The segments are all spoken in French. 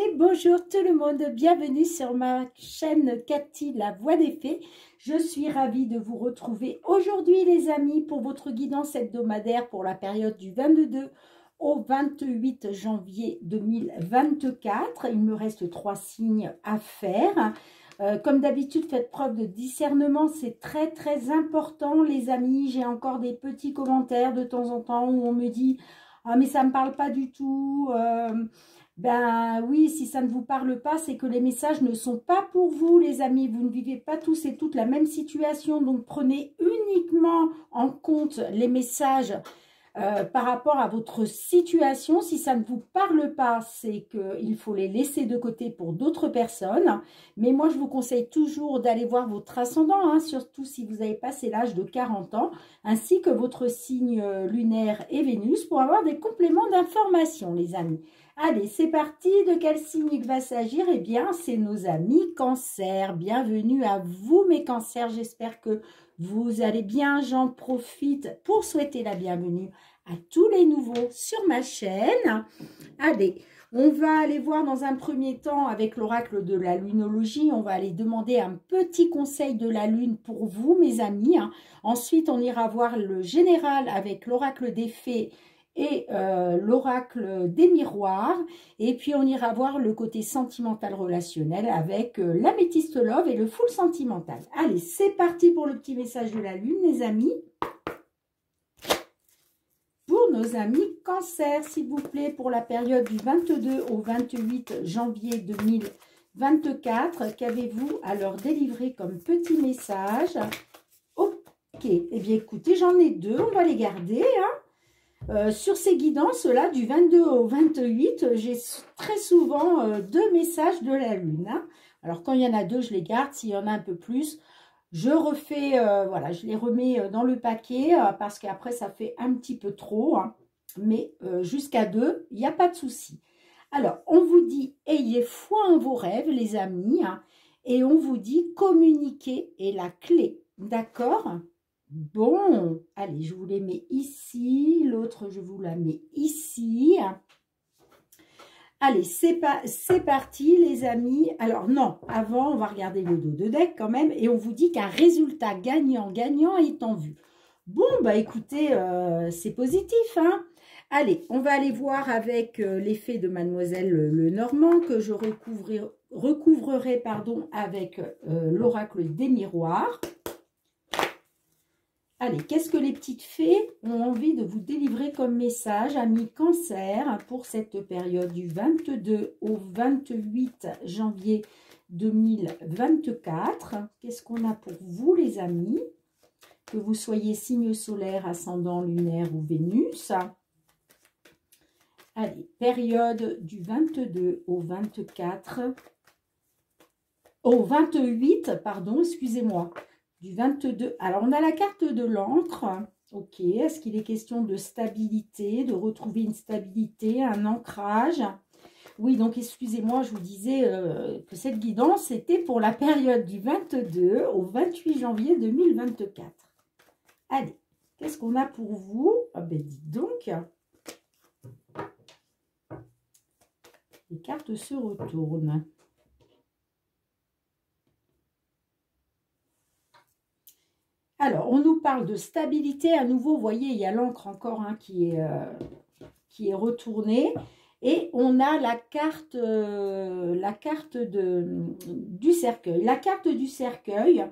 Et bonjour tout le monde, bienvenue sur ma chaîne Cathy, la voix des fées. Je suis ravie de vous retrouver aujourd'hui les amis pour votre guidance hebdomadaire pour la période du 22 au 28 janvier 2024. Il me reste 3 signes à faire. Comme d'habitude, faites preuve de discernement, c'est très important les amis. J'ai encore des petits commentaires de temps en temps où on me dit « Ah mais ça ne me parle pas du tout ben oui, si ça ne vous parle pas, c'est que les messages ne sont pas pour vous, les amis. Vous ne vivez pas tous et toutes la même situation. Donc, prenez uniquement en compte les messages par rapport à votre situation. Si ça ne vous parle pas, c'est qu'il faut les laisser de côté pour d'autres personnes. Mais moi, je vous conseille toujours d'aller voir votre ascendant, hein, surtout si vous avez passé l'âge de 40 ans, ainsi que votre signe lunaire et Vénus, pour avoir des compléments d'information, les amis. Allez, c'est parti. De quel signe il va s'agir? Eh bien, c'est nos amis Cancer. Bienvenue à vous, mes Cancers. J'espère que vous allez bien. J'en profite pour souhaiter la bienvenue à tous les nouveaux sur ma chaîne. Allez, on va aller voir dans un premier temps avec l'oracle de la lunologie. On va aller demander un petit conseil de la lune pour vous, mes amis. Ensuite, on ira voir le général avec l'oracle des fées et l'oracle des miroirs. Et puis, on ira voir le côté sentimental relationnel avec l'améthyste love et le full sentimental. Allez, c'est parti pour le petit message de la lune, les amis. Pour nos amis Cancer, s'il vous plaît, pour la période du 22 au 28 janvier 2024, qu'avez-vous à leur délivrer comme petit message? Ok, eh bien écoutez, j'en ai deux, on va les garder, sur ces guidances-là, du 22 au 28, j'ai très souvent deux messages de la Lune. Alors, quand il y en a deux, je les garde. S'il y en a un peu plus, je refais, voilà, je les remets dans le paquet parce qu'après, ça fait un petit peu trop. Mais jusqu'à deux, il n'y a pas de souci. Alors, on vous dit, ayez foi en vos rêves, les amis. Et on vous dit, communiquer est la clé. D'accord ? Bon, allez, je vous les mets ici. L'autre, je vous la mets ici. Allez, c'est parti, les amis. Alors, non, avant, on va regarder le dos de deck quand même. Et on vous dit qu'un résultat gagnant-gagnant est en vue. Bon, bah écoutez, c'est positif, hein. Allez, on va aller voir avec l'effet de Mademoiselle Lenormand que je recouvrerai pardon, avec l'oracle des miroirs. Allez, qu'est-ce que les petites fées ont envie de vous délivrer comme message, amis Cancer, pour cette période du 22 au 28 janvier 2024? Qu'est-ce qu'on a pour vous, les amis? Que vous soyez signe solaire, ascendant, lunaire ou Vénus. Allez, période du 22 au 24, au 28, pardon, excusez-moi. Du 22, alors on a la carte de l'encre, ok, est-ce qu'il est question de stabilité, de retrouver une stabilité, un ancrage? Oui, donc excusez-moi, je vous disais que cette guidance était pour la période du 22 au 28 janvier 2024. Allez, qu'est-ce qu'on a pour vous? Ah ben dites donc, les cartes se retournent. Alors, on nous parle de stabilité. À nouveau, vous voyez, il y a l'encre encore qui est retournée. Et on a la carte du cercueil. La carte du cercueil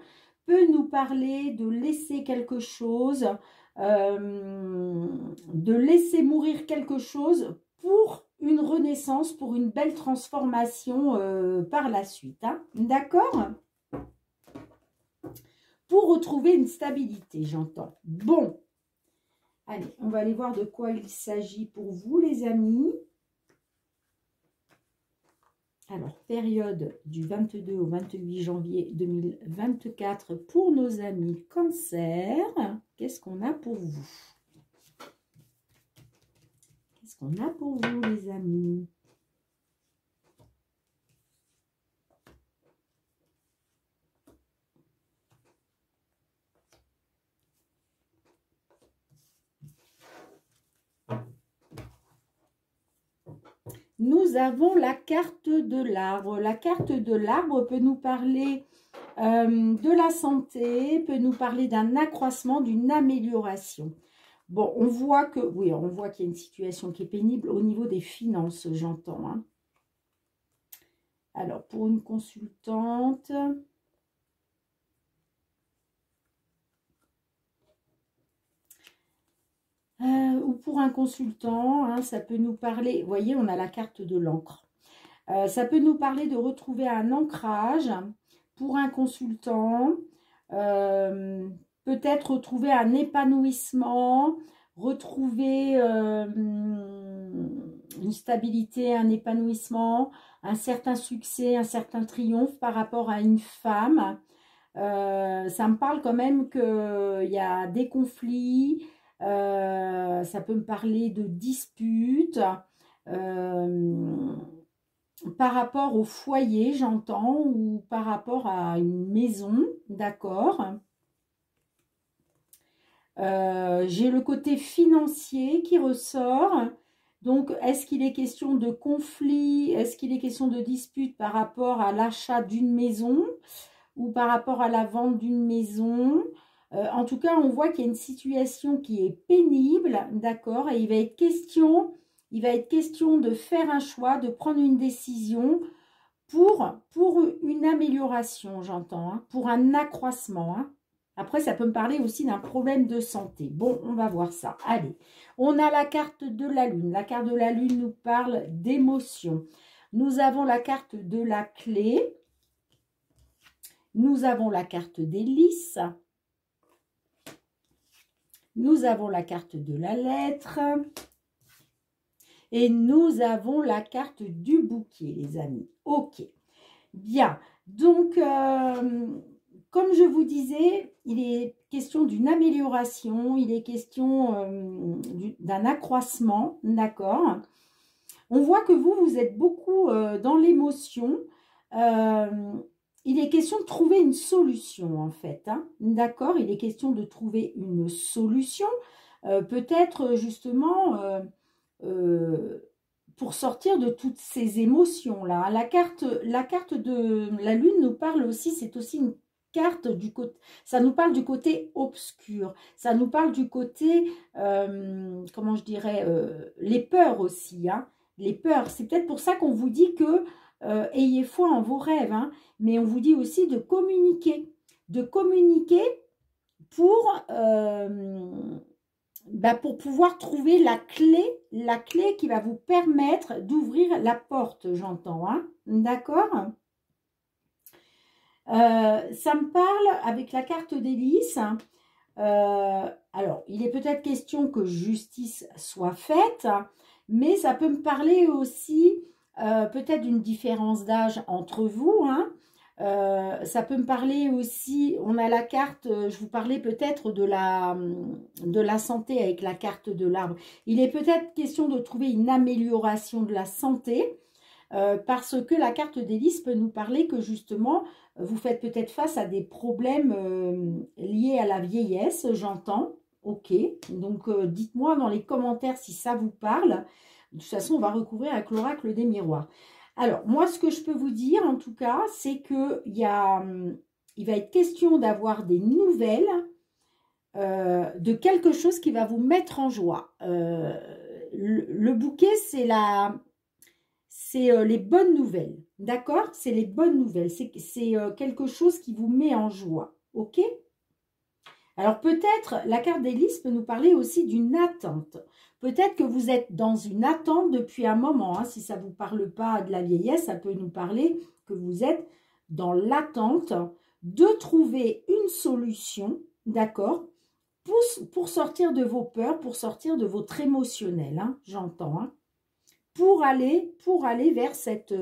peut nous parler de laisser quelque chose, de laisser mourir quelque chose pour une renaissance, pour une belle transformation par la suite. D'accord ? Pour retrouver une stabilité, j'entends. Bon, allez, on va aller voir de quoi il s'agit pour vous, les amis. Alors, période du 22 au 28 janvier 2024 pour nos amis Cancer. Qu'est-ce qu'on a pour vous? Qu'est-ce qu'on a pour vous, les amis? Nous nous avons la carte de l'arbre. La carte de l'arbre peut nous parler de la santé, peut nous parler d'un accroissement, d'une amélioration. Bon, on voit que, oui, on voit qu'il y a une situation qui est pénible au niveau des finances, j'entends. Hein. Alors, pour une consultante... ou pour un consultant, hein, ça peut nous parler, vous voyez, on a la carte de l'encre. Ça peut nous parler de retrouver un ancrage pour un consultant, peut-être retrouver un épanouissement, retrouver une stabilité, un épanouissement, un certain succès, un certain triomphe par rapport à une femme. Ça me parle quand même qu'il y a des conflits, ça peut me parler de disputes, par rapport au foyer, j'entends, ou par rapport à une maison, d'accord. J'ai le côté financier qui ressort. Donc, est-ce qu'il est question de conflit? Est-ce qu'il est question de dispute par rapport à l'achat d'une maison ou par rapport à la vente d'une maison? En tout cas, on voit qu'il y a une situation qui est pénible, d'accord? Et il va être question de faire un choix, de prendre une décision pour une amélioration, j'entends, hein, pour un accroissement. Hein. Après, ça peut me parler aussi d'un problème de santé. Bon, on va voir ça. Allez, on a la carte de la Lune. La carte de la Lune nous parle d'émotion. Nous avons la carte de la clé. Nous avons la carte des lys. Nous avons la carte de la lettre. Et nous avons la carte du bouquet, les amis. Ok. Bien. Donc, comme je vous disais, il est question d'une amélioration. Il est question d'un accroissement. D'accord. On voit que vous êtes beaucoup dans l'émotion. Il est question de trouver une solution, en fait. Hein. D'accord. Il est question de trouver une solution. Peut-être, justement... pour sortir de toutes ces émotions-là. La carte de la Lune nous parle aussi, c'est aussi une carte du côté, ça nous parle du côté obscur, ça nous parle du côté, comment je dirais, les peurs aussi, hein, les peurs. C'est peut-être pour ça qu'on vous dit que ayez foi en vos rêves, hein, mais on vous dit aussi de communiquer pour... pour pouvoir trouver la clé qui va vous permettre d'ouvrir la porte, j'entends, hein, d'accord. Ça me parle avec la carte des lys. Alors, il est peut-être question que justice soit faite, mais ça peut me parler aussi peut-être d'une différence d'âge entre vous, hein. Ça peut me parler aussi, on a la carte, je vous parlais peut-être de la santé avec la carte de l'arbre. Il est peut-être question de trouver une amélioration de la santé parce que la carte des lys peut nous parler que justement, vous faites peut-être face à des problèmes liés à la vieillesse, j'entends. Ok, donc dites-moi dans les commentaires si ça vous parle. De toute façon, on va recouvrir avec l'oracle des miroirs. Alors, moi, ce que je peux vous dire, en tout cas, c'est qu'il va être question d'avoir des nouvelles de quelque chose qui va vous mettre en joie. Le bouquet, c'est les bonnes nouvelles, d'accord? C'est les bonnes nouvelles, c'est quelque chose qui vous met en joie, ok? Alors, peut-être, la carte des lys peut nous parler aussi d'une attente. Peut-être que vous êtes dans une attente depuis un moment. Hein. Si ça ne vous parle pas de la vieillesse, ça peut nous parler que vous êtes dans l'attente de trouver une solution, d'accord, pour sortir de vos peurs, pour sortir de votre émotionnel, hein, j'entends, hein, pour aller vers cet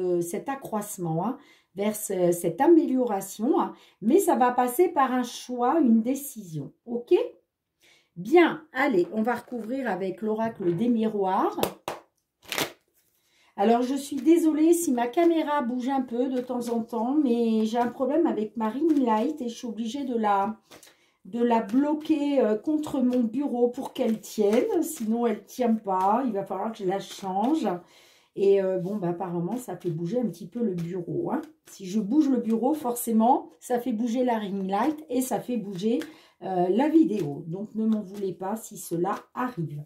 accroissement, hein, vers cette amélioration, hein, mais ça va passer par un choix, une décision, ok? Bien, allez, on va recouvrir avec l'oracle des miroirs. Alors, je suis désolée si ma caméra bouge un peu de temps en temps, mais j'ai un problème avec ma ring light et je suis obligée de la bloquer contre mon bureau pour qu'elle tienne. Sinon, elle ne tient pas. Il va falloir que je la change. Et bon, bah, apparemment, ça fait bouger un petit peu le bureau. Hein. Si je bouge le bureau, forcément, ça fait bouger la ring light et ça fait bouger la vidéo. Donc, ne m'en voulez pas si cela arrive.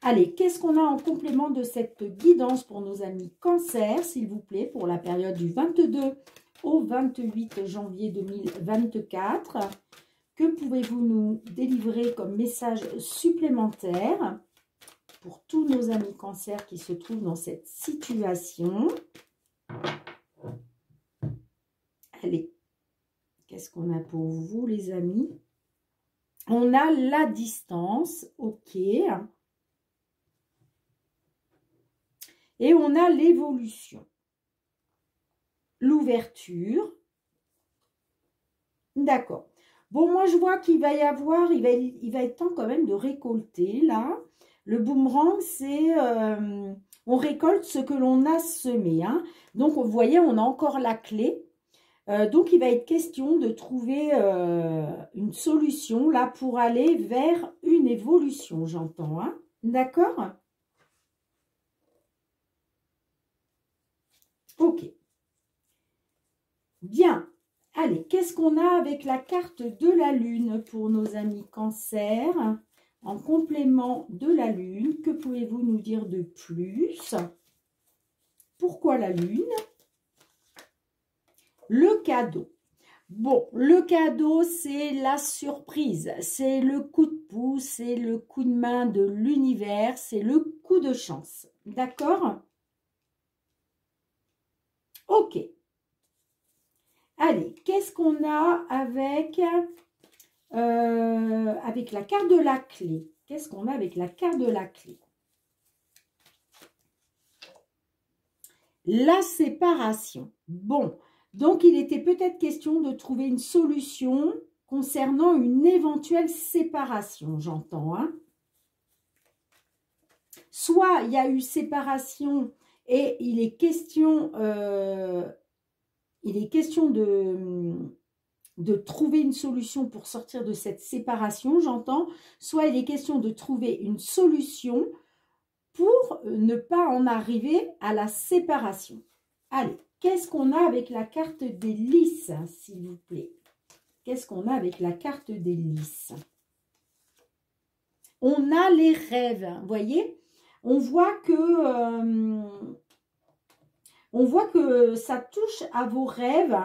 Allez, qu'est-ce qu'on a en complément de cette guidance pour nos amis Cancer, s'il vous plaît, pour la période du 22 au 28 janvier 2024? Que pouvez-vous nous délivrer comme message supplémentaire pour tous nos amis Cancer qui se trouvent dans cette situation? Allez, qu'est-ce qu'on a pour vous, les amis? On a la distance, ok. Et on a l'évolution, l'ouverture. D'accord. Bon, moi, je vois qu'il va y avoir, il va être temps quand même de récolter, là. Le boomerang, c'est, on récolte ce que l'on a semé. Hein. Donc, vous voyez, on a encore la clé. Donc, il va être question de trouver une solution, là, pour aller vers une évolution, j'entends. Hein. D'accord ? Ok. Bien. Allez, qu'est-ce qu'on a avec la carte de la Lune pour nos amis Cancer? En complément de la Lune, que pouvez-vous nous dire de plus? Pourquoi la Lune? Le cadeau. Bon, le cadeau, c'est la surprise. C'est le coup de pouce, c'est le coup de main de l'univers, c'est le coup de chance. D'accord? Ok. Allez, qu'est-ce qu'on a avec la carte de la clé? Qu'est-ce qu'on a avec la carte de la clé? La séparation. Bon, donc il était peut-être question de trouver une solution concernant une éventuelle séparation, j'entends. Hein? Soit il y a eu séparation et il est question de trouver une solution pour sortir de cette séparation, j'entends. Soit il est question de trouver une solution pour ne pas en arriver à la séparation. Allez, qu'est-ce qu'on a avec la carte des lys, s'il vous plaît? Qu'est-ce qu'on a avec la carte des lys? On a les rêves, vous voyez? On voit que ça touche à vos rêves.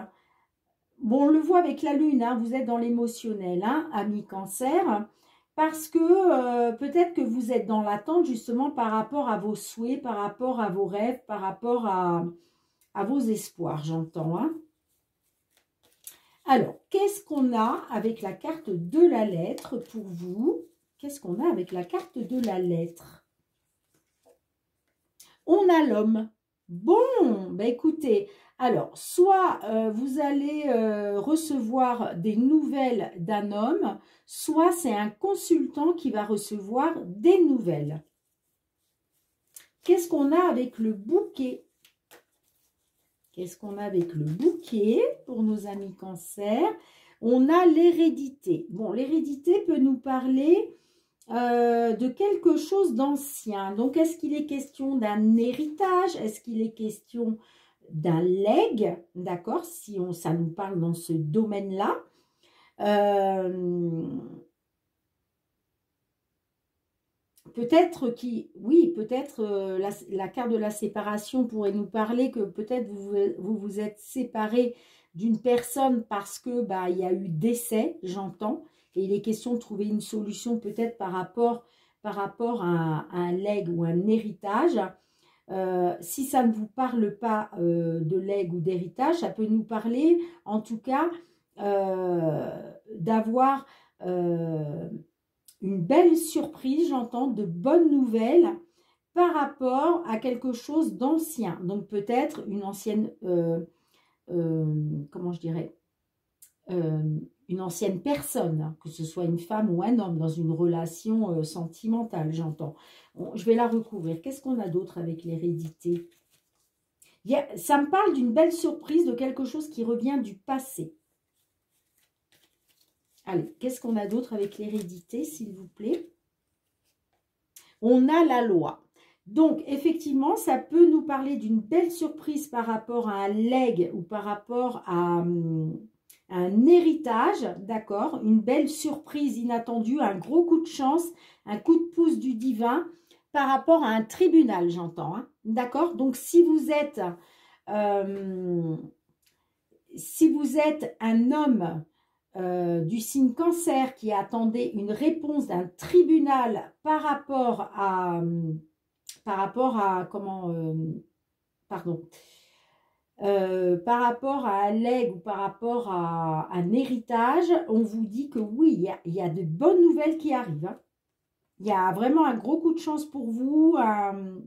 Bon, on le voit avec la Lune, hein, vous êtes dans l'émotionnel, hein, amis Cancer, parce que peut-être que vous êtes dans l'attente justement par rapport à vos souhaits, par rapport à vos rêves, par rapport à vos espoirs, j'entends. Hein. Alors, qu'est-ce qu'on a avec la carte de la lettre pour vous? Qu'est-ce qu'on a avec la carte de la lettre? On a l'homme. Bon, ben écoutez, alors, soit vous allez recevoir des nouvelles d'un homme, soit c'est un consultant qui va recevoir des nouvelles. Qu'est-ce qu'on a avec le bouquet? Qu'est-ce qu'on a avec le bouquet pour nos amis Cancer? On a l'hérédité. Bon, l'hérédité peut nous parler de quelque chose d'ancien. Donc, est-ce qu'il est question d'un héritage? Est-ce qu'il est question d'un legs? D'accord, si ça nous parle dans ce domaine-là. Peut-être la carte de la séparation pourrait nous parler que peut-être vous êtes séparé d'une personne parce que bah, il y a eu décès, j'entends, et il est question de trouver une solution peut-être par rapport à un legs ou un héritage. Si ça ne vous parle pas de legs ou d'héritage, ça peut nous parler en tout cas d'avoir une belle surprise, j'entends, de bonnes nouvelles par rapport à quelque chose d'ancien. Donc peut-être une ancienne, comment je dirais, une ancienne personne, que ce soit une femme ou un homme, dans une relation sentimentale, j'entends. Je vais la recouvrir. Qu'est-ce qu'on a d'autre avec l'hérédité? Ça me parle d'une belle surprise, de quelque chose qui revient du passé. Allez, qu'est-ce qu'on a d'autre avec l'hérédité, s'il vous plaît? On a la loi. Donc, effectivement, ça peut nous parler d'une belle surprise par rapport à un legs ou par rapport à un héritage, d'accord? Une belle surprise inattendue, un gros coup de chance, un coup de pouce du divin par rapport à un tribunal, j'entends, hein, d'accord? Donc, si vous êtes un homme du signe cancer qui attendait une réponse d'un tribunal par rapport à comment pardon par rapport à un legs ou par rapport à un héritage, on vous dit que oui, il y a de bonnes nouvelles qui arrivent, hein. Il y a vraiment un gros coup de chance pour vous, un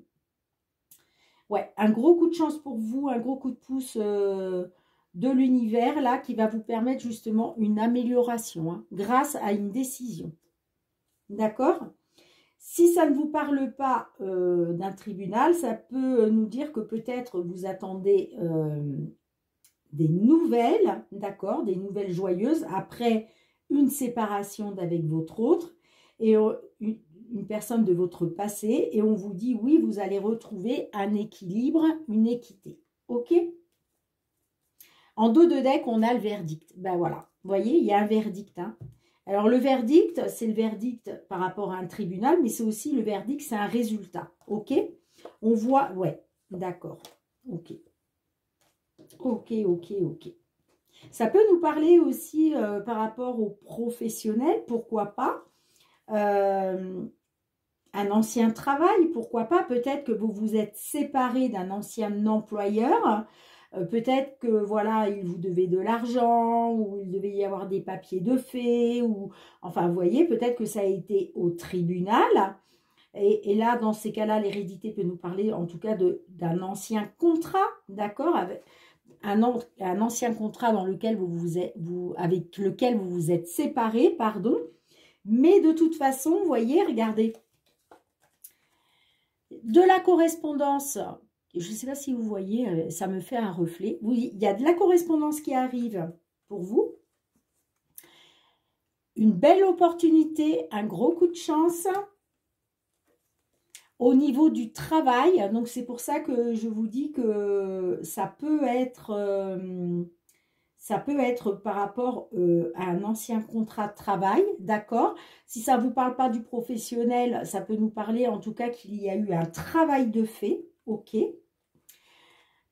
gros coup de chance pour vous, un gros coup de pouce de l'univers là qui va vous permettre justement une amélioration, hein, grâce à une décision. D'accord? Si ça ne vous parle pas d'un tribunal, ça peut nous dire que peut-être vous attendez des nouvelles, d'accord, des nouvelles joyeuses après une séparation d'avec votre autre et une personne de votre passé, et on vous dit oui, vous allez retrouver un équilibre, une équité. Ok? En dos de deck, on a le verdict. Ben voilà, vous voyez, il y a un verdict, hein. Alors, le verdict, c'est le verdict par rapport à un tribunal, mais c'est aussi le verdict, c'est un résultat. Ok? On voit, ouais, d'accord. Ok. Ok, ok, ok. Ça peut nous parler aussi par rapport aux professionnels, pourquoi pas. Un ancien travail, pourquoi pas. Peut-être que vous vous êtes séparé d'un ancien employeur. Peut-être que voilà, il vous devait de l'argent, ou il devait y avoir des papiers de fait, ou enfin, vous voyez, peut-être que ça a été au tribunal. Et là, dans ces cas-là, l'hérédité peut nous parler en tout cas d'un ancien contrat, d'accord, avec un ancien contrat dans lequel avec lequel vous vous êtes séparés, pardon. Mais de toute façon, vous voyez, regardez, de la correspondance. Je ne sais pas si vous voyez, ça me fait un reflet. Oui, il y a de la correspondance qui arrive pour vous. Une belle opportunité, un gros coup de chance au niveau du travail. Donc, c'est pour ça que je vous dis que ça peut être par rapport à un ancien contrat de travail, d'accord? Si ça ne vous parle pas du professionnel, ça peut nous parler en tout cas qu'il y a eu un travail de fait, ok?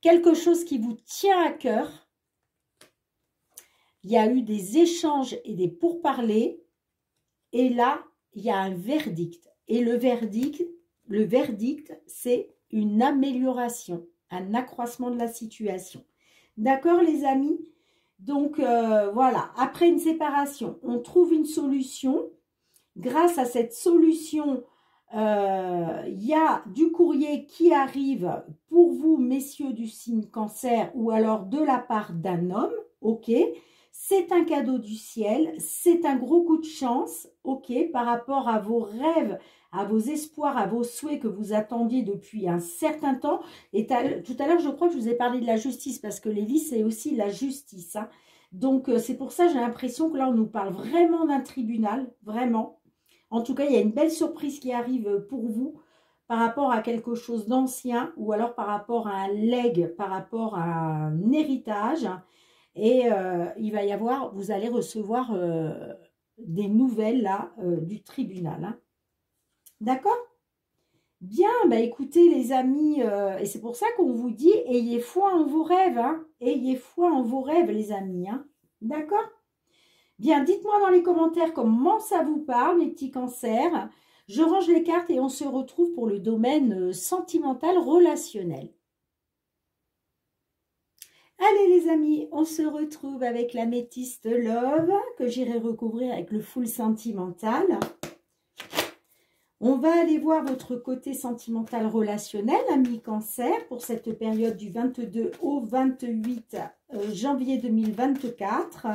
Quelque chose qui vous tient à cœur. Il y a eu des échanges et des pourparlers. Et là, il y a un verdict. Et le verdict, c'est une amélioration, un accroissement de la situation. D'accord, les amis? Donc, voilà. Après une séparation, on trouve une solution. Grâce à cette solution, il y a du courrier qui arrive pour vous, messieurs du signe cancer, ou alors de la part d'un homme, ok? C'est un cadeau du ciel, c'est un gros coup de chance, ok? Par rapport à vos rêves, à vos espoirs, à vos souhaits que vous attendiez depuis un certain temps. Et tout à l'heure, je crois que je vous ai parlé de la justice, parce que les lys, c'est aussi la justice, hein. Donc, c'est pour ça, j'ai l'impression que là, on nous parle vraiment d'un tribunal, vraiment. En tout cas, il y a une belle surprise qui arrive pour vous par rapport à quelque chose d'ancien, ou alors par rapport à un legs, par rapport à un héritage. Et il va y avoir, vous allez recevoir des nouvelles là du tribunal, hein. D'accord? Bien, bah écoutez les amis, et c'est pour ça qu'on vous dit, ayez foi en vos rêves, hein. Ayez foi en vos rêves les amis, hein. D'accord? Bien, dites-moi dans les commentaires comment ça vous parle, mes petits cancers. Je range les cartes et on se retrouve pour le domaine sentimental relationnel. Allez les amis, on se retrouve avec l'améthyste Love que j'irai recouvrir avec le full sentimental. On va aller voir votre côté sentimental relationnel, ami cancer, pour cette période du 22 au 28 janvier 2024.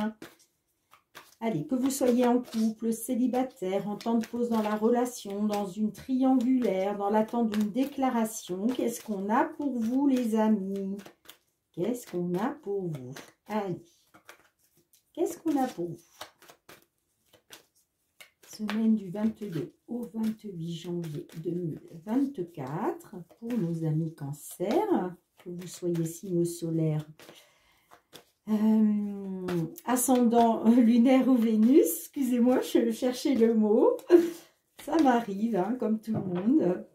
Allez, que vous soyez en couple, célibataire, en temps de pause dans la relation, dans une triangulaire, dans l'attente d'une déclaration, qu'est-ce qu'on a pour vous les amis? Qu'est-ce qu'on a pour vous? Allez, qu'est-ce qu'on a pour vous? semaine du 22 au 28 janvier 2024 pour nos amis Cancer, que vous soyez signe solaire, ascendant lunaire ou Vénus. Excusez-moi, je cherchais le mot. Ça m'arrive, hein, comme tout le monde.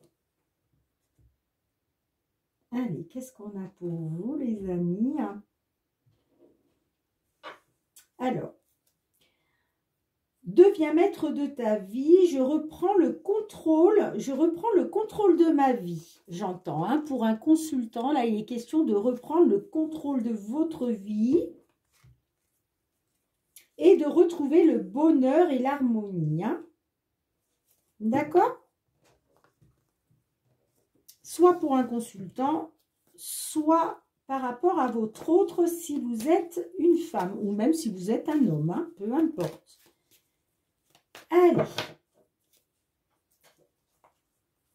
Allez, qu'est-ce qu'on a pour vous, les amis? Alors, deviens maître de ta vie, je reprends le contrôle de ma vie, j'entends. Hein, pour un consultant, là, il est question de reprendre le contrôle de votre vie et de retrouver le bonheur et l'harmonie. Hein. D'accord? Soit pour un consultant, soit par rapport à votre autre si vous êtes une femme, ou même si vous êtes un homme, hein, peu importe. Allez,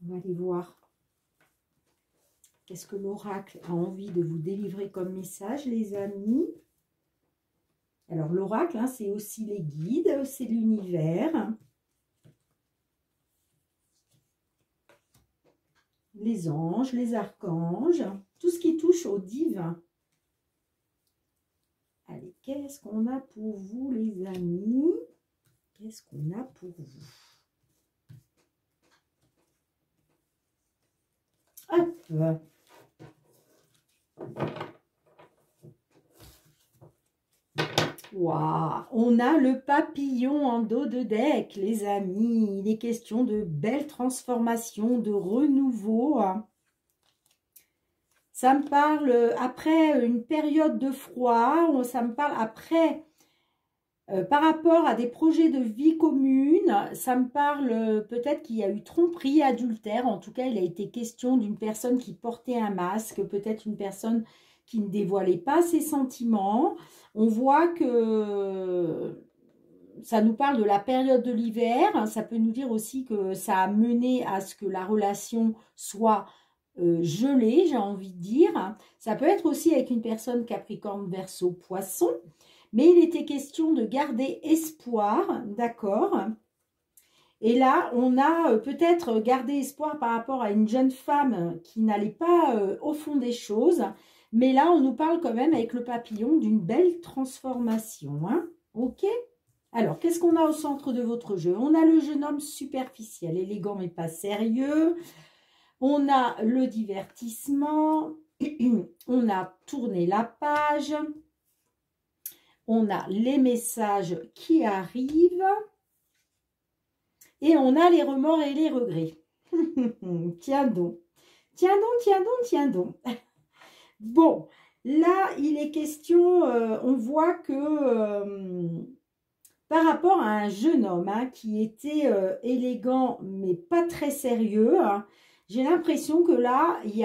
on va aller voir. Qu'est-ce que l'oracle a envie de vous délivrer comme message, les amis? Alors, l'oracle, hein, c'est aussi les guides, c'est l'univers. Les anges, les archanges, tout ce qui touche au divin. Allez, qu'est-ce qu'on a pour vous, les amis? Qu'est-ce qu'on a pour vous? Hop! Waouh! On a le papillon en dos de deck, les amis. Il est question de belles transformations, de renouveau. Ça me parle après une période de froid, ça me parle après, par rapport à des projets de vie commune, ça me parle peut-être qu'il y a eu tromperie, adultère. En tout cas, il a été question d'une personne qui portait un masque, peut-être une personne qui ne dévoilait pas ses sentiments. On voit que ça nous parle de la période de l'hiver. Ça peut nous dire aussi que ça a mené à ce que la relation soit gelée, j'ai envie de dire. Ça peut être aussi avec une personne Capricorne, Verseau, Poisson. Mais il était question de garder espoir, d'accord? Et là, on a peut-être gardé espoir par rapport à une jeune femme qui n'allait pas au fond des choses. Mais là, on nous parle quand même avec le papillon d'une belle transformation. Hein, ok? Alors, qu'est-ce qu'on a au centre de votre jeu? On a le jeune homme superficiel, élégant mais pas sérieux. On a le divertissement. On a tourné la page. On a les messages qui arrivent. Et on a les remords et les regrets. Tiens donc. Tiens donc, tiens donc, tiens donc. Bon, là, il est question, on voit que par rapport à un jeune homme hein, qui était élégant mais pas très sérieux, hein, j'ai l'impression que là, il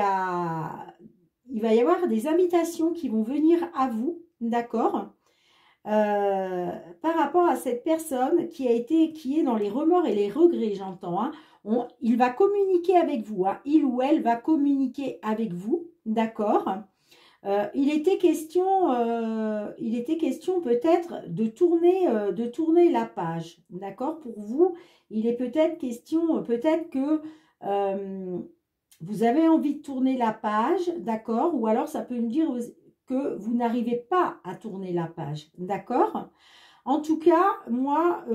va y avoir des invitations qui vont venir à vous, d'accord, par rapport à cette personne qui est dans les remords et les regrets, j'entends. Hein, il va communiquer avec vous, hein, il ou elle va communiquer avec vous, d'accord. Il était question peut-être de tourner la page, d'accord. Pour vous, il est peut-être question, peut-être que vous avez envie de tourner la page, d'accord, ou alors ça peut nous dire que vous n'arrivez pas à tourner la page, d'accord. En tout cas, moi,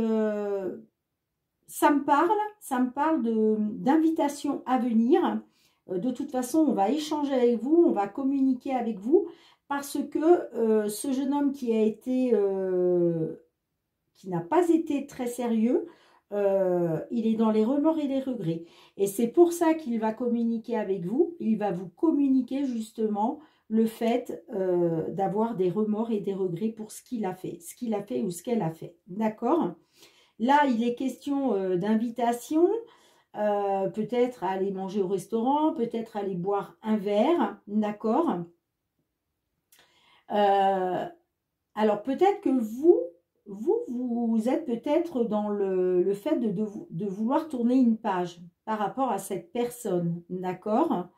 ça me parle d'invitation à venir. De toute façon, on va échanger avec vous, on va communiquer avec vous, parce que ce jeune homme qui n'a pas été très sérieux, il est dans les remords et les regrets. Et c'est pour ça qu'il va communiquer avec vous. Il va vous communiquer justement le fait d'avoir des remords et des regrets pour ce qu'il a fait ou ce qu'elle a fait. D'accord? Là, il est question d'invitation, peut-être aller manger au restaurant, peut-être aller boire un verre, d'accord? Alors, peut-être que vous êtes peut-être dans le fait de vouloir tourner une page par rapport à cette personne, d'accord?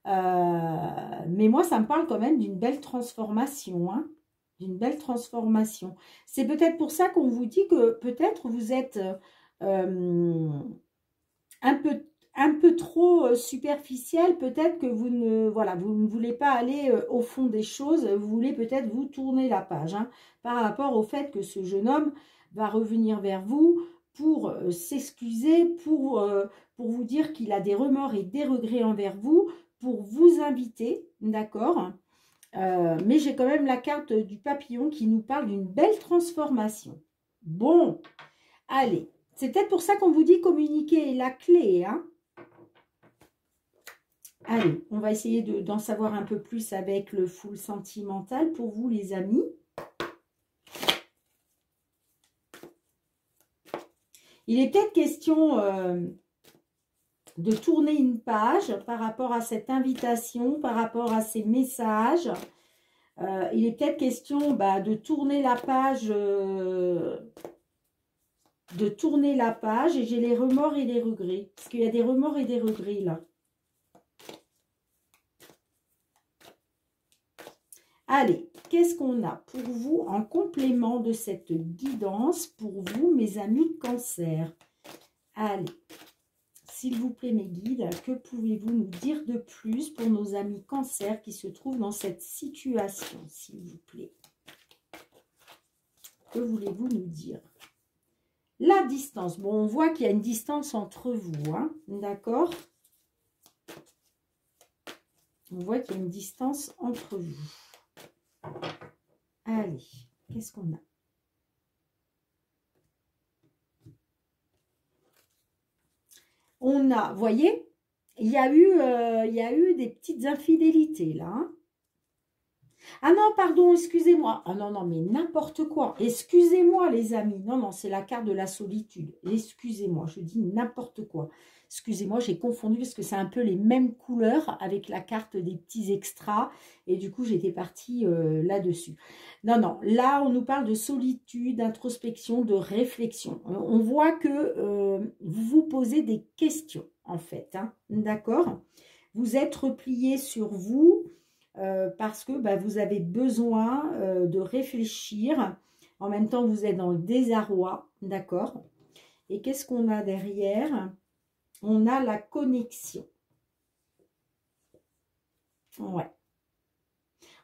Mais moi, ça me parle quand même d'une belle transformation, hein, d'une belle transformation. C'est peut-être pour ça qu'on vous dit que peut-être vous êtes un peu trop superficielle. Peut-être que vous ne, voilà, vous ne voulez pas aller au fond des choses. Vous voulez peut-être vous tourner la page, hein, par rapport au fait que ce jeune homme va revenir vers vous pour s'excuser, pour vous dire qu'il a des remords et des regrets envers vous, pour vous inviter, d'accord? Mais j'ai quand même la carte du papillon qui nous parle d'une belle transformation. Bon, allez. C'est peut-être pour ça qu'on vous dit communiquer est la clé, hein? Allez, on va essayer d'en savoir un peu plus avec le full sentimental pour vous, les amis. Il est peut-être question de tourner une page par rapport à cette invitation, par rapport à ces messages. Il est peut-être question de tourner la page, et j'ai les remords et les regrets. Parce qu'il y a des remords et des regrets là. Allez, qu'est-ce qu'on a pour vous en complément de cette guidance pour vous, mes amis Cancer? Allez, s'il vous plaît, mes guides, que pouvez-vous nous dire de plus pour nos amis Cancer qui se trouvent dans cette situation, s'il vous plaît? Que voulez-vous nous dire? La distance. Bon, on voit qu'il y a une distance entre vous, hein, d'accord? On voit qu'il y a une distance entre vous. Allez, qu'est-ce qu'on a? On a, vous voyez, il y a eu des petites infidélités là. Hein. Ah non, pardon, excusez-moi. Ah non, non, mais n'importe quoi. Excusez-moi, les amis. Non, non, c'est la carte de la solitude. Excusez-moi, je dis n'importe quoi. Excusez-moi, j'ai confondu parce que c'est un peu les mêmes couleurs avec la carte des petits extras. Et du coup, j'étais partie là-dessus. Non, non, là, on nous parle de solitude, d'introspection, de réflexion. On voit que vous vous posez des questions, en fait. Hein, d'accord? Vous êtes replié sur vous. Parce que vous avez besoin de réfléchir. En même temps, vous êtes dans le désarroi, d'accord? Et qu'est-ce qu'on a derrière? On a la connexion. Ouais.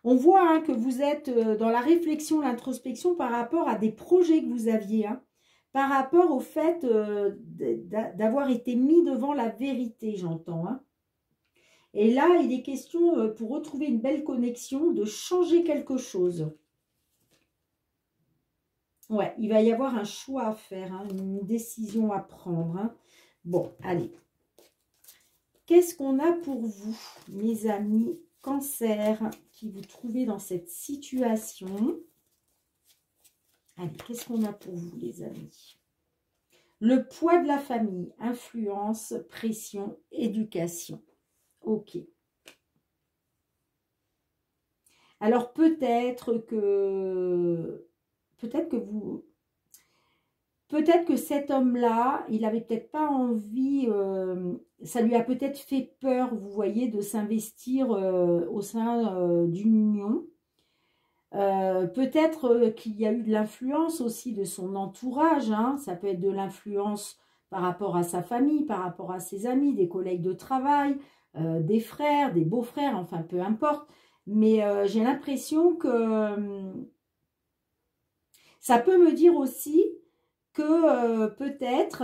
On voit hein, que vous êtes dans la réflexion, l'introspection par rapport à des projets que vous aviez, hein, par rapport au fait d'avoir été mis devant la vérité, j'entends, hein. Et là, il est question, pour retrouver une belle connexion, de changer quelque chose. Ouais, il va y avoir un choix à faire, hein, une décision à prendre. Hein. Bon, allez. Qu'est-ce qu'on a pour vous, mes amis Cancer, qui vous trouvez dans cette situation? Allez, qu'est-ce qu'on a pour vous, les amis? Le poids de la famille, influence, pression, éducation. Ok. Alors peut-être que cet homme-là, il avait peut-être pas envie, ça lui a peut-être fait peur, vous voyez, de s'investir au sein d'une union. Peut-être qu'il y a eu de l'influence aussi de son entourage, hein. Ça peut être de l'influence par rapport à sa famille, par rapport à ses amis, des collègues de travail, des frères, des beaux-frères, enfin peu importe. Mais j'ai l'impression que ça peut me dire aussi que peut-être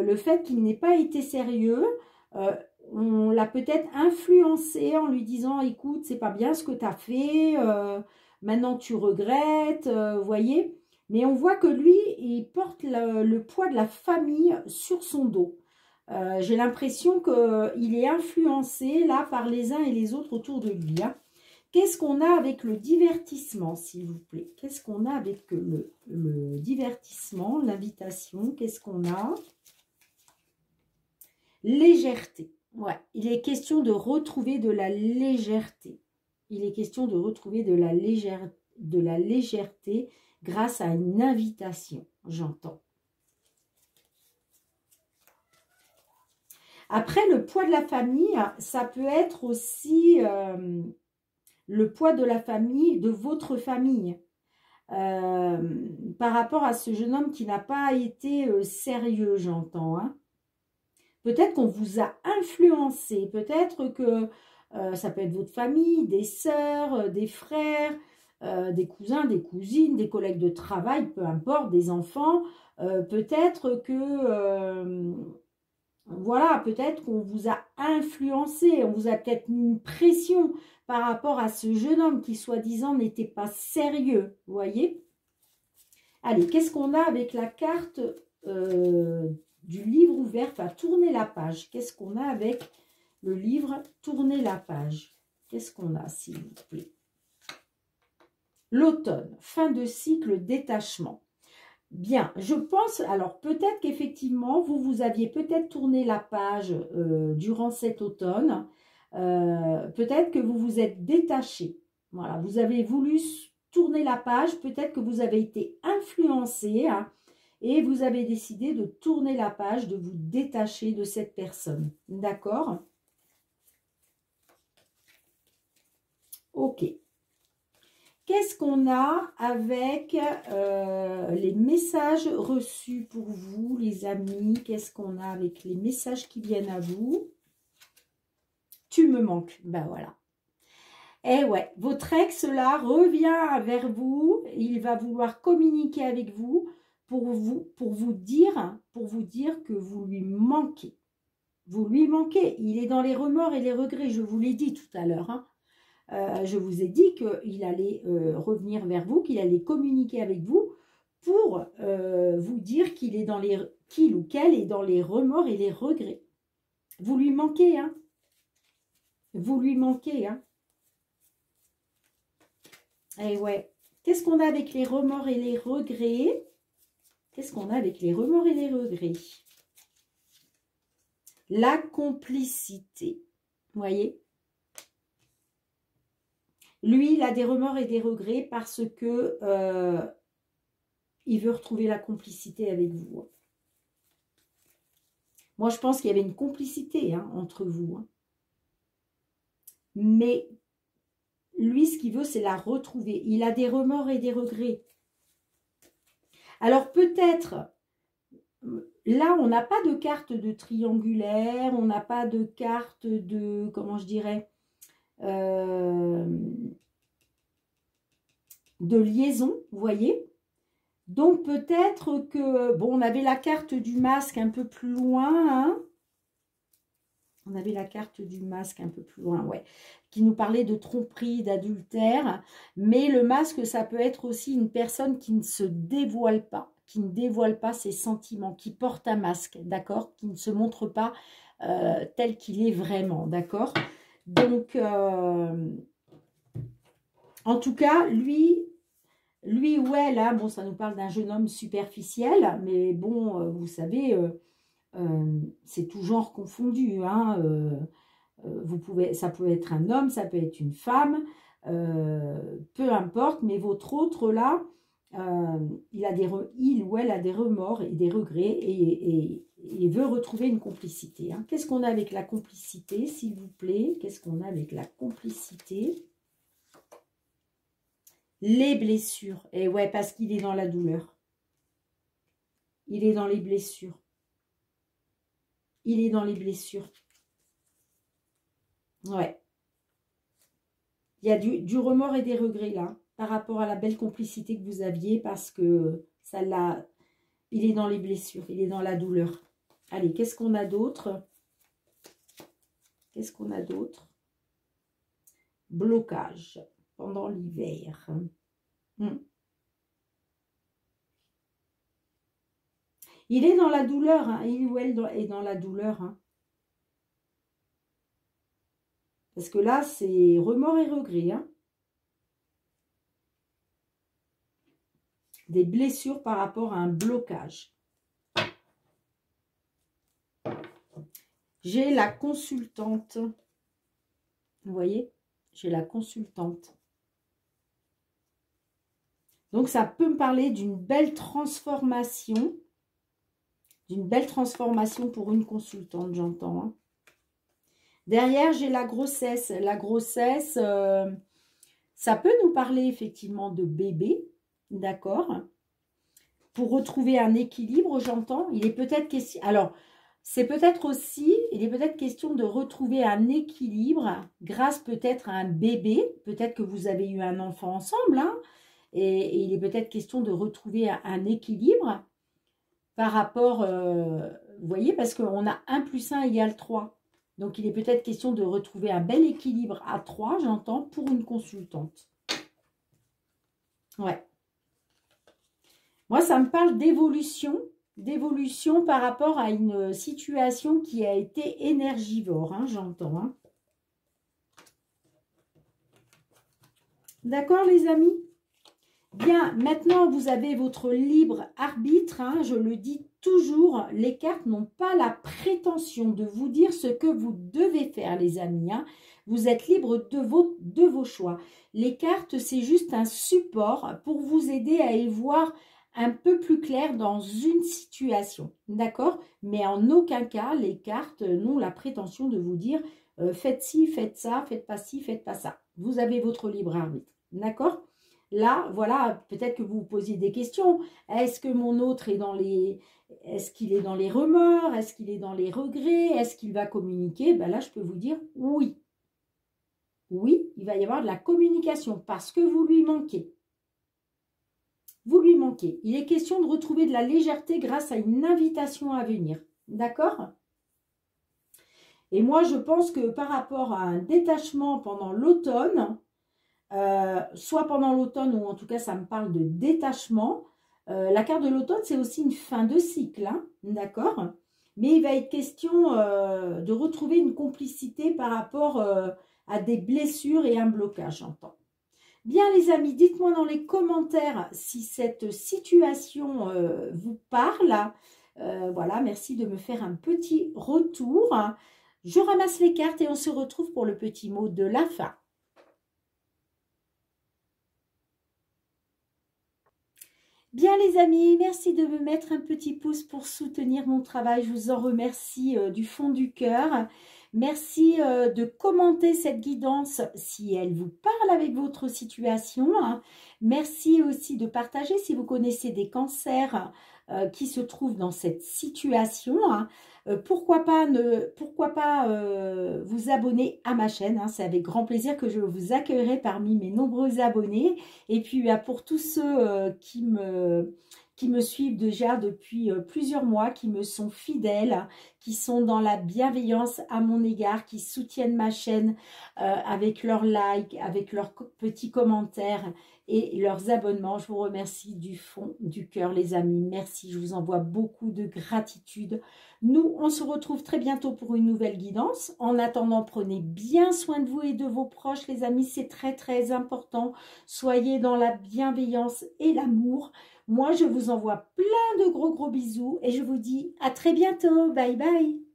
le fait qu'il n'ait pas été sérieux, on l'a peut-être influencé en lui disant « Écoute, c'est pas bien ce que tu as fait, maintenant tu regrettes, vous voyez ?» Mais on voit que lui, il porte le poids de la famille sur son dos. J'ai l'impression qu'il est influencé là par les uns et les autres autour de lui. Hein. Qu'est-ce qu'on a avec le divertissement, s'il vous plaît? Qu'est-ce qu'on a avec le divertissement, l'invitation? Qu'est-ce qu'on a? Légèreté. Ouais, il est question de retrouver de la légèreté. Il est question de retrouver de la légèreté grâce à une invitation, j'entends. Après, le poids de la famille, ça peut être aussi... le poids de la famille, de votre famille. par rapport à ce jeune homme qui n'a pas été sérieux, j'entends. Hein. Peut-être qu'on vous a influencé, peut-être que ça peut être votre famille, des sœurs, des frères, des cousins, des cousines, des collègues de travail, peu importe, des enfants. Peut-être que, voilà, peut-être qu'on vous a influencé, on vous a peut-être mis une pression par rapport à ce jeune homme qui, soi-disant, n'était pas sérieux, vous voyez? Allez, qu'est-ce qu'on a avec la carte du livre ouvert, enfin, tourner la page. Qu'est-ce qu'on a avec le livre tourner la page? Qu'est-ce qu'on a, s'il vous plaît? L'automne, fin de cycle, détachement. Bien, je pense, alors peut-être qu'effectivement, vous aviez peut-être tourné la page durant cet automne. Peut-être que vous vous êtes détaché. Voilà, vous avez voulu tourner la page. Peut-être que vous avez été influencé, hein, et vous avez décidé de tourner la page, de vous détacher de cette personne. D'accord? Ok. Qu'est-ce qu'on a avec les messages reçus pour vous, les amis? Qu'est-ce qu'on a avec les messages qui viennent à vous? Tu me manques. Ben voilà. Eh ouais, votre ex là revient vers vous. Il va vouloir communiquer avec vous pour vous dire que vous lui manquez. Vous lui manquez. Il est dans les remords et les regrets. Je vous l'ai dit tout à l'heure. Hein. Je vous ai dit qu'il allait revenir vers vous, qu'il allait communiquer avec vous pour vous dire qu'il ou qu'elle est dans les remords et les regrets. Vous lui manquez, hein? Vous lui manquez, hein? Eh ouais. Qu'est-ce qu'on a avec les remords et les regrets? Qu'est-ce qu'on a avec les remords et les regrets? La complicité. Vous voyez? Lui, il a des remords et des regrets parce que il veut retrouver la complicité avec vous. Moi, je pense qu'il y avait une complicité, hein, entre vous. Hein. Mais lui, ce qu'il veut, c'est la retrouver. Il a des remords et des regrets. Alors peut-être, là, on n'a pas de carte de triangulaire, on n'a pas de carte de, comment je dirais, de liaison, vous voyez. Donc peut-être que, bon, on avait la carte du masque un peu plus loin, hein. On avait la carte du masque un peu plus loin, ouais, qui nous parlait de tromperie, d'adultère. Mais le masque, ça peut être aussi une personne qui ne se dévoile pas, qui ne dévoile pas ses sentiments, qui porte un masque, d'accord, qui ne se montre pas tel qu'il est vraiment, d'accord. Donc, en tout cas, lui ou elle, hein, bon, ça nous parle d'un jeune homme superficiel, mais bon, vous savez, c'est tout genre confondu, hein, ça peut être un homme, ça peut être une femme, peu importe, mais votre autre là, il ou elle a des remords et des regrets et veut retrouver une complicité. Hein. Qu'est-ce qu'on a avec la complicité, s'il vous plaît? Qu'est-ce qu'on a avec la complicité? Les blessures. Et ouais, parce qu'il est dans la douleur. Il est dans les blessures. Il est dans les blessures. Ouais. Il y a du remords et des regrets là, par rapport à la belle complicité que vous aviez, parce que ça l'a. Il est dans les blessures, il est dans la douleur. Allez, qu'est-ce qu'on a d'autre? Qu'est-ce qu'on a d'autre? Blocage pendant l'hiver. Il est dans la douleur, hein. Il ou elle est dans la douleur. Hein. Parce que là, c'est remords et regrets. Hein. Des blessures par rapport à un blocage. J'ai la consultante. Vous voyez? J'ai la consultante. Donc, ça peut me parler d'une belle transformation. D'une belle transformation pour une consultante, j'entends. Hein. Derrière, j'ai la grossesse. La grossesse, ça peut nous parler effectivement de bébé. d'accord? Pour retrouver un équilibre, j'entends. Il est peut-être question... Alors, c'est peut-être aussi, il est peut-être question de retrouver un équilibre grâce peut-être à un bébé. Peut-être que vous avez eu un enfant ensemble, hein, et il est peut-être question de retrouver un équilibre par rapport, vous voyez, parce qu'on a 1 plus 1 égale 3. Donc, il est peut-être question de retrouver un bel équilibre à 3, j'entends, pour une consultante. Ouais. Moi, ça me parle d'évolution par rapport à une situation qui a été énergivore, hein, j'entends. Hein. D'accord, les amis? Bien, maintenant, vous avez votre libre arbitre. Hein, je le dis toujours, les cartes n'ont pas la prétention de vous dire ce que vous devez faire, les amis. Hein. Vous êtes libre de vos choix. Les cartes, c'est juste un support pour vous aider à y voir un peu plus clair dans une situation. D'accord? Mais en aucun cas, les cartes n'ont la prétention de vous dire faites ci, faites ça, faites pas ci, faites pas ça. Vous avez votre libre arbitre. D'accord? Là, voilà, peut-être que vous vous posiez des questions. Est-ce que mon autre est dans les... Est-ce qu'il est dans les remords? Est-ce qu'il est dans les regrets? Est-ce qu'il va communiquer? Ben là, je peux vous dire oui. Oui, il va y avoir de la communication parce que vous lui manquez. Vous lui manquez. Il est question de retrouver de la légèreté grâce à une invitation à venir. D'accord? Et moi, je pense que par rapport à un détachement pendant l'automne, soit pendant l'automne ou en tout cas ça me parle de détachement. La carte de l'automne c'est aussi une fin de cycle, hein, d'accord? Mais il va être question de retrouver une complicité par rapport à des blessures et un blocage, j'entends. Bien les amis, dites-moi dans les commentaires si cette situation vous parle. Voilà, merci de me faire un petit retour. Je ramasse les cartes et on se retrouve pour le petit mot de la fin. Bien les amis, merci de me mettre un petit pouce pour soutenir mon travail. Je vous en remercie du fond du cœur. Merci de commenter cette guidance si elle vous parle avec votre situation. Hein. Merci aussi de partager si vous connaissez des cancers qui se trouvent dans cette situation. Hein. Pourquoi pas vous abonner à ma chaîne. Hein. C'est avec grand plaisir que je vous accueillerai parmi mes nombreux abonnés. Et puis pour tous ceux qui me suivent déjà depuis plusieurs mois, qui me sont fidèles, qui sont dans la bienveillance à mon égard, qui soutiennent ma chaîne avec leurs likes, avec leurs petits commentaires et leurs abonnements. Je vous remercie du fond du cœur, les amis. Merci, je vous envoie beaucoup de gratitude. Nous, on se retrouve très bientôt pour une nouvelle guidance. En attendant, prenez bien soin de vous et de vos proches, les amis. C'est très, très important. Soyez dans la bienveillance et l'amour. Moi, je vous envoie plein de gros bisous et je vous dis à très bientôt. Bye bye.